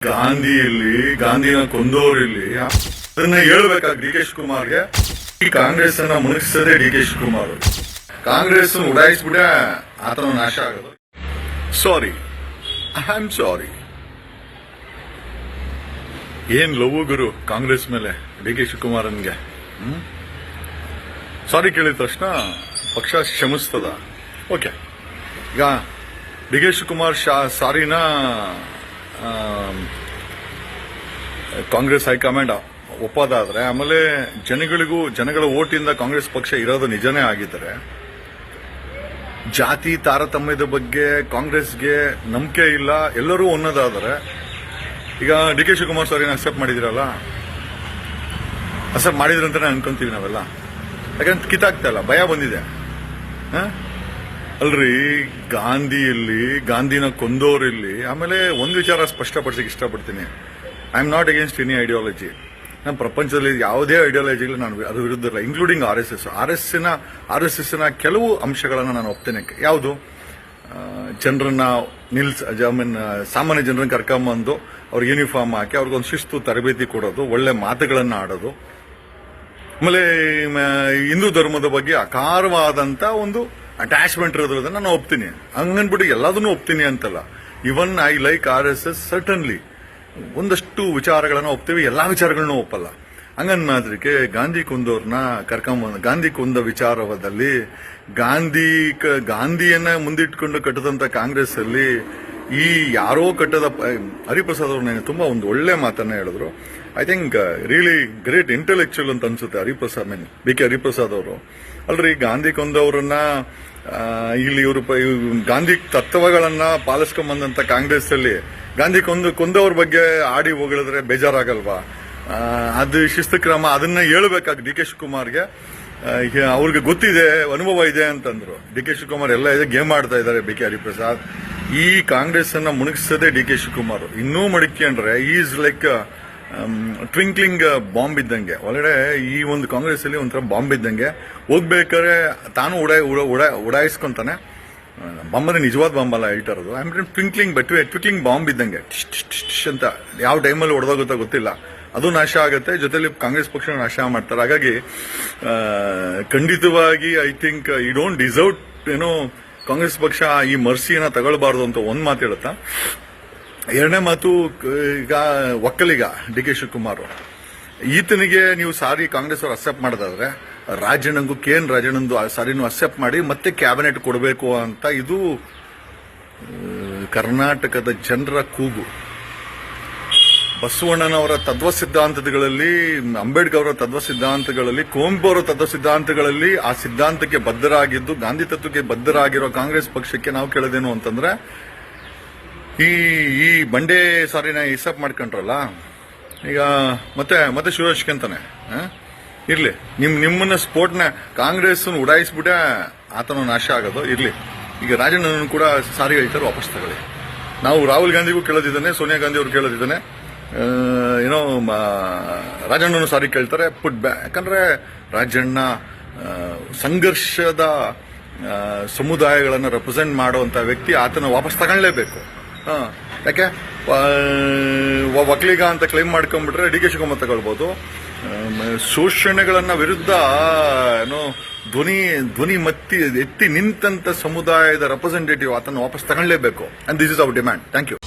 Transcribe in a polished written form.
ಗಾಂಧಿನ ಕೊಂದೋರಿಲ್ಲಿ ಅದನ್ನ ಹೇಳ್ಬೇಕಾಗ D K ಶಿವಕುಮಾರ್ಗೆ ಈ ಕಾಂಗ್ರೆಸ್ ಅನ್ನ ಮುನಿಸದೆ ಡಿ ಕೆ ಶಿವಕುಮಾರ್ ಕಾಂಗ್ರೆಸ್ ಉಡಾಯಿಸ್ಬಿಟ್ರೆ ಆತನ ನಾಶ ಆಗೋದು. ಸಾರಿ, ಐ ಆಮ್ ಸಾರಿ. ಏನ್ ಲವ್ ಗುರು ಕಾಂಗ್ರೆಸ್ ಮೇಲೆ ಡಿ ಕೆ ಶಿವಕುಮಾರನ್ಗೆ ಸಾರಿ ಕೇಳಿದ ತಕ್ಷಣ ಪಕ್ಷ ಕ್ಷಮಿಸ್ತದ? ಓಕೆ, ಈಗ ಡಿ ಕೆ ಶಿವಕುಮಾರ್ ಸಾರಿನ ಕಾಂಗ್ರೆಸ್ ಹೈಕಮಾಂಡ್ ಒಪ್ಪೋದಾದ್ರೆ, ಆಮೇಲೆ ಜನಗಳ ಓಟಿಂದ ಕಾಂಗ್ರೆಸ್ ಪಕ್ಷ ಇರೋದು ನಿಜನೇ ಆಗಿದ್ದಾರೆ, ಜಾತಿ ತಾರತಮ್ಯದ ಬಗ್ಗೆ ಕಾಂಗ್ರೆಸ್ಗೆ ನಂಬಿಕೆ ಇಲ್ಲ, ಎಲ್ಲರೂ ಅನ್ನೋದಾದ್ರೆ, ಈಗ ಡಿ ಕೆ ಶಿವಕುಮಾರ್ ಸಾರಿನ ಅಕ್ಸೆಪ್ಟ್ ಮಾಡಿದಿರಲ್ಲ, ಅಕ್ಸೆಪ್ಟ್ ಮಾಡಿದ್ರಂತಾನೆ ಅನ್ಕೊಂತೀವಿ ನಾವೆಲ್ಲ. ಯಾಕಂದ್ರೆ ಕಿತ್ತಾಗ್ತಾ ಇಲ್ಲ, ಭಯ ಬಂದಿದೆ. ಅಲ್ರಿ, ಗಾಂಧಿನ ಕೊಂದೋರಿಲ್ಲಿ. ಆಮೇಲೆ ಒಂದು ವಿಚಾರ ಸ್ಪಷ್ಟಪಡಿಸಕ್ಕೆ ಇಷ್ಟಪಡ್ತೀನಿ, I am not against any ideology. ನಮ್ಮ ಪ್ರಪಂಚದಲ್ಲಿ ಯಾವುದೇ ಐಡಿಯಾಲಜಿಗಳು ನಾನು ಅದ್ರ ವಿರುದ್ಧ ಇಲ್ಲ, ಇನ್ಕ್ಲೂಡಿಂಗ್ RSS ನ ಕೆಲವು ಅಂಶಗಳನ್ನು ನಾನು ಒಪ್ತೇನೆ. ಯಾವುದು? ಜನರನ್ನ ಸಾಮಾನ್ಯ ಜನರನ್ನ ಕರ್ಕೊಂಬಂದು ಅವ್ರಿಗೆ ಯೂನಿಫಾರ್ಮ್ ಹಾಕಿ ಅವ್ರಿಗೊಂದು ಶಿಸ್ತು ತರಬೇತಿ ಕೊಡೋದು, ಒಳ್ಳೆ ಮಾತುಗಳನ್ನು ಆಡೋದು, ಆಮೇಲೆ ಹಿಂದೂ ಧರ್ಮದ ಬಗ್ಗೆ ಅಕಾರವಾದಂತ ಒಂದು ಅಟ್ಯಾಚ್ಮೆಂಟ್ ಇರೋದ್ರಿಂದ ನಾನು ಒಪ್ತೀನಿ. ಹಂಗನ್ಬಿಟ್ಟು ಎಲ್ಲದನ್ನೂ ಒಪ್ತೀನಿ ಅಂತಲ್ಲ. Even I like RSS certainly. ಒಂದಷ್ಟು ವಿಚಾರಗಳನ್ನ ಒಪ್ತೀವಿ, ಎಲ್ಲಾ ವಿಚಾರಗಳನ್ನೂ ಒಪ್ಪಲ್ಲ. ಹಂಗನ್ಮಾದ್ರಿಗೆ ಗಾಂಧಿ ಕೊಂದ ವಿಚಾರದಲ್ಲಿ ಗಾಂಧಿಯನ್ನ ಮುಂದಿಟ್ಕೊಂಡು ಕಟ್ಟದಂತ ಕಾಂಗ್ರೆಸ್ ಅಲ್ಲಿ ಈ ಯಾರೋ ಕಟ್ಟದ ಹರಿಪ್ರಸಾದ್ ಅವ್ರು ತುಂಬಾ ಒಂದು ಒಳ್ಳೆ ಮಾತನ್ನ ಹೇಳಿದ್ರು. I think really great intellectual ಅಂತ ಅನ್ಸುತ್ತೆ ಬಿ ಕೆ ಹರಿಪ್ರಸಾದ್ ಅವರು. ಅಲ್ರಿ, ಗಾಂಧಿ ಕೊಂದವರನ್ನ ಇಲ್ಲಿ ಇವರು ಗಾಂಧಿ ತತ್ವಗಳನ್ನ ಪಾಲಿಸ್ಕೊಂಬಂದಂತ ಕಾಂಗ್ರೆಸ್ ಅಲ್ಲಿ ಗಾಂಧಿ ಕೊಂದವ್ರ ಬಗ್ಗೆ ಆಡಿ ಹೋಗಿದ್ರೆ ಬೇಜಾರಾಗಲ್ವಾ? ಅದು ಶಿಸ್ತು ಕ್ರಮ, ಅದನ್ನ ಹೇಳ್ಬೇಕಾಗ ಡಿ ಕೆ ಶಿವಕುಮಾರ್ಗೆ ಅವ್ರಿಗೆ ಗೊತ್ತಿದೆ, ಅನುಭವ ಇದೆ ಅಂತಂದ್ರು. ಡಿ ಕೆ ಶಿವಕುಮಾರ್ ಎಲ್ಲ ಇದೆ, ಗೇಮ್ ಆಡ್ತಾ ಇದ್ದಾರೆ ಬಿ ಕೆ ಹರಿಪ್ರಸಾದ್. ಈ ಕಾಂಗ್ರೆಸ್ ಅನ್ನ ಮುಣಗಿಸದೆ ಡಿ ಕೆ ಶಿವಕುಮಾರ್ ಇನ್ನೂ ಮಡಿಕೊಂಡ್ರೆ ಈಸ್ ಲೈಕ್ ಟ್ವಿಂಕ್ಲಿಂಗ್ ಬಾಂಬ್ ಇದ್ದಂಗೆ. ಒಳಗಡೆ ಈ ಒಂದು ಕಾಂಗ್ರೆಸ್ ಅಲ್ಲಿ ಒಂಥರ ಬಾಂಬ್ ಇದ್ದಂಗೆ, ಹೋಗ್ಬೇಕಾದ್ರೆ ತಾನು ಉಡಾಯಿಸ್ಕೊಂತಾನೆ. ಬಾಂಬ್ ಅಂದ್ರೆ ನಿಜವಾದ ಬಾಂಬ್ ಅಲ್ಲ ಹೇಳ್ತಾ ಇರೋದು. ಐ ಆಮ್ ಟ್ವಿಂಕ್ಲಿಂಗ್ ಬಾಂಬ್ ಇದ್ದಂಗೆ, ಅಂತ ಯಾವ ಟೈಮಲ್ಲಿ ಹೊಡೆದೋಗುತ್ತಾ ಗೊತ್ತಿಲ್ಲ. ಅದು ನಾಶ ಆಗುತ್ತೆ, ಜೊತೆಲಿ ಕಾಂಗ್ರೆಸ್ ಪಕ್ಷ ನಾಶ ಮಾಡ್ತಾರೆ. ಹಾಗಾಗಿ ಖಂಡಿತವಾಗಿ I think you don't deserve Congress ಪಕ್ಷ ಈ ಮರ್ಸಿಯನ್ನ ತಗೊಳ್ಬಾರ್ದು ಅಂತ ಒಂದ್ ಮಾತು ಹೇಳುತ್ತಾ, ಎರಡನೇ ಮಾತು, ಈಗ ಒಕ್ಕಲಿಗ ಡಿ ಕೆ ಶಿವಕುಮಾರ್ ಈತನಿಗೆ ನೀವು ಸಾರಿ ಕಾಂಗ್ರೆಸ್ ಅವರು ಅಕ್ಸೆಪ್ಟ್ ಮಾಡೋದಾದ್ರೆ ರಾಜಣ್ಣಂಗೂ ರಾಜಣ್ಣಂದು ಸಾರಿನೂ ಅಕ್ಸೆಪ್ಟ್ ಮಾಡಿ ಮತ್ತೆ ಕ್ಯಾಬಿನೆಟ್ ಕೊಡಬೇಕು ಅಂತ ಇದು ಕರ್ನಾಟಕದ ಜನರ ಕೂಗು. ಬಸವಣ್ಣನವರ ತತ್ವ ಸಿದ್ಧಾಂತಗಳಲ್ಲಿ, ಅಂಬೇಡ್ಕರ್ ಅವರ ತತ್ವ ಸಿದ್ಧಾಂತಗಳಲ್ಲಿ, ಕುವೆಂಪು ಅವರ ತತ್ವ ಸಿದ್ಧಾಂತಗಳಲ್ಲಿ ಆ ಸಿದ್ಧಾಂತಕ್ಕೆ ಬದ್ಧರಾಗಿದ್ದು, ಗಾಂಧಿ ತತ್ವಕ್ಕೆ ಬದ್ಧರಾಗಿರೋ ಕಾಂಗ್ರೆಸ್ ಪಕ್ಷಕ್ಕೆ ನಾವು ಕೇಳೋದೇನು ಅಂತಂದ್ರೆ, ಈ ಬಂಡೆ ಸಾರಿನ ಇಸಪ್ ಮಾಡ್ಕೊಂಡ್ರಲ್ಲ, ಈಗ ಮತ್ತೆ ಶಿವರಾಜ್ಕಂತಾನೆ ಇರ್ಲಿ, ನಿಮ್ಮನ್ನ ಸ್ಪೋರ್ಟ್ನ ಕಾಂಗ್ರೆಸ್ ಉಡಾಯಿಸ್ಬಿಟ್ಟೆ ಆತನ ನಾಶ ಆಗೋದು ಇರ್ಲಿ. ಈಗ ರಾಜಣ್ಣನ ಕೂಡ ಸಾರಿ ಹೇಳ್ತಾರೆ, ವಾಪಸ್ ತಗೊಳ್ಳಿ. ನಾವು ರಾಹುಲ್ ಗಾಂಧಿಗೂ ಕೇಳೋದಿದ್ದಾನೆ, ಸೋನಿಯಾ ಗಾಂಧಿ ಅವ್ರು ಕೇಳೋದಿದ್ದಾನೆ, ರಾಜಣ್ಣನು ಸಾರಿ ಕೇಳ್ತಾರೆ, ಪುಟ್ ಬ್ಯಾಕ್. ಯಾಕಂದ್ರೆ ರಾಜಣ್ಣ ಸಂಘರ್ಷದ ಸಮುದಾಯಗಳನ್ನು ರೆಪ್ರೆಸೆಂಟ್ ಮಾಡುವಂತ ವ್ಯಕ್ತಿ, ಆತನ ವಾಪಸ್ ತಗೊಳ್ಳೇಬೇಕು. ಯಾಕೆ ಒಕ್ಕಲಿಗ ಅಂತ ಕ್ಲೈಮ್ ಮಾಡ್ಕೊಂಡ್ಬಿಟ್ರೆ ಡಿ ಕೆ ಶಿವಕುಮಾರ್ ತಗೊಳ್ಬಹುದು. ಶೋಷಣೆಗಳನ್ನ ವಿರುದ್ಧ ಧ್ವನಿ ಎತ್ತಿ ನಿಂತಂತ ಸಮುದಾಯದ ರೆಪ್ರೆಸೆಂಟೇಟಿವ್ ಆತನ ವಾಪಸ್ ತಗೊಳ್ಳೇಬೇಕು. And this is our demand. Thank you.